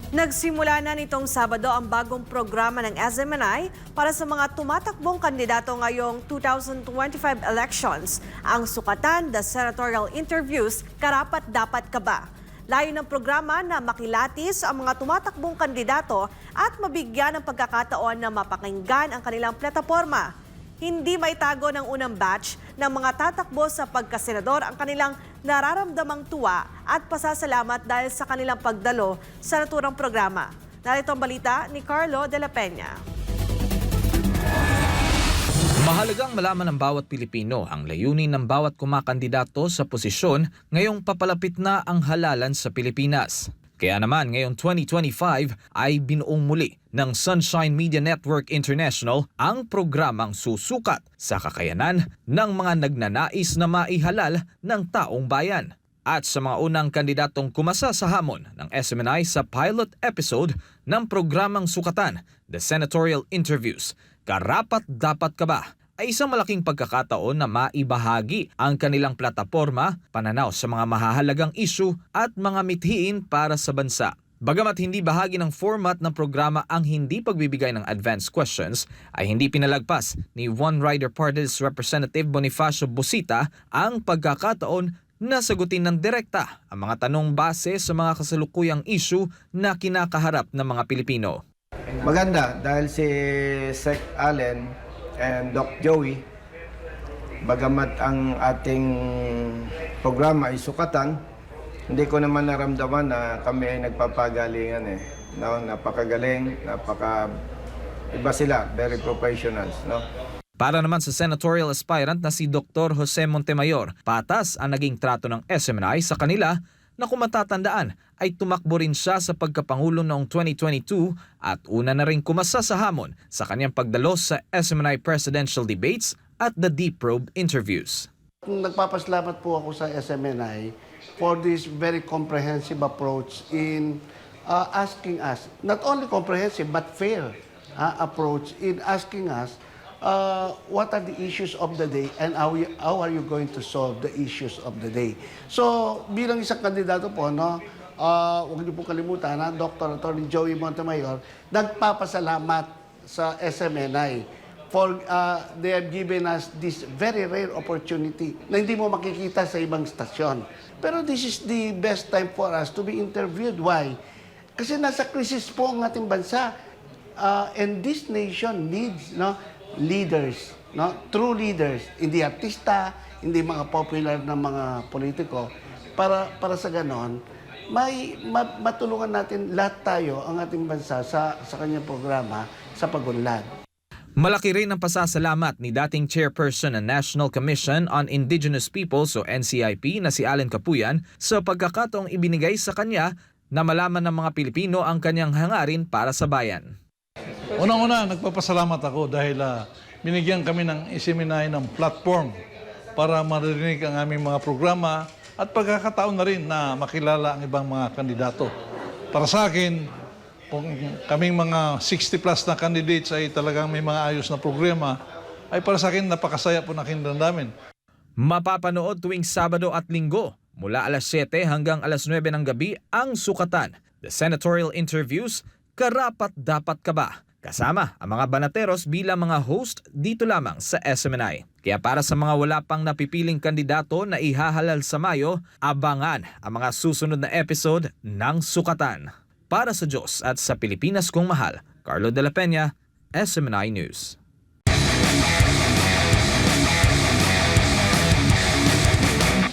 Nagsimula na nitong Sabado ang bagong programa ng SMNI para sa mga tumatakbong kandidato ngayong 2025 elections. Ang sukatan, the senatorial interviews, Karapat Dapat Ka Ba? Layo ng programa na makilatis ang mga tumatakbong kandidato at mabigyan ng pagkakataon na mapakinggan ang kanilang plataporma. Hindi maitago ng unang batch ng mga tatakbo sa pagkasenador ang kanilang nararamdamang tuwa at pasasalamat dahil sa kanilang pagdalo sa naturang programa. Narito ang balita ni Carlo de la Peña. Mahalagang malaman ng bawat Pilipino ang layunin ng bawat kumakandidato sa posisyon ngayong papalapit na ang halalan sa Pilipinas. Kaya naman ngayong 2025 ay binuong muli ng Sunshine Media Network International ang programang susukat sa kakayanan ng mga nagnanais na maihalal ng taong bayan. At sa mga unang kandidatong kumasa sa hamon ng SMNI sa pilot episode ng programang sukatan, the senatorial interviews, Karapat Dapat Ka Ba? Ay isang malaking pagkakataon na maibahagi ang kanilang plataporma, pananaw sa mga mahahalagang issue at mga mithiin para sa bansa. Bagamat hindi bahagi ng format ng programa ang hindi pagbibigay ng advanced questions, ay hindi pinalagpas ni One Rider Party's Representative Bonifacio Busita ang pagkakataon na sagutin ng direkta ang mga tanong base sa mga kasalukuyang issue na kinakaharap ng mga Pilipino. Maganda dahil si Sec Allen and Doc Joey, bagamat ang ating programa ay sukatan, hindi ko naman naramdaman na kami ay nagpapagalingan eh. No? Napakagaling, iba sila, very professionals. No? Para naman sa senatorial aspirant na si Dr. Jose Montemayor, patas ang naging trato ng SMNI sa kanila na kung matatandaan ay tumakbo rin siya sa pagkapangulo noong 2022 at una na rin kumasa sa hamon sa kanyang pagdalo sa SMNI presidential debates at the Deep Probe interviews. Nagpapasalamat po ako sa SMNI for this very comprehensive approach in asking us, not only comprehensive but fair approach in asking us what are the issues of the day and how are you going to solve the issues of the day. So, bilang isang kandidato po, no, huwag niyo po kalimutan na Dr. Atty. Joey Montemayor, nagpapasalamat sa SMNI for they have given us this very rare opportunity na hindi mo makikita sa ibang stasyon. Pero this is the best time for us to be interviewed. Why? Kasi nasa krisis po ang ating bansa. And this nation needs leaders, true leaders, hindi artista, hindi mga popular na mga politiko, para sa ganon, matulungan natin lahat tayo, ang ating bansa sa kanyang programa sa pagunlad. Malaki rin ang pasasalamat ni dating chairperson ng National Commission on Indigenous Peoples o NCIP na si Allen Capuyan sa pagkakataong ibinigay sa kanya na malaman ng mga Pilipino ang kanyang hangarin para sa bayan. Unang-una, nagpapasalamat ako dahil binigyan kami ng SMNI ng platform para marinig ang aming mga programa at pagkakataon na rin na makilala ang ibang mga kandidato. Para sa akin, kung kaming mga 60 plus na candidates ay talagang may mga ayos na programa, ay para sa akin napakasaya po na kinamdamin. Mapapanood tuwing Sabado at Linggo mula alas 7 hanggang alas 9 ng gabi ang sukatan, the senatorial interviews, Karapat Dapat Ka Ba? Kasama ang mga banateros bilang mga host dito lamang sa SMNI. Kaya para sa mga wala pang napipiling kandidato na ihahalal sa Mayo, abangan ang mga susunod na episode ng sukatan. Para sa Diyos at sa Pilipinas kong mahal, Carlo de la Peña, SMNI News.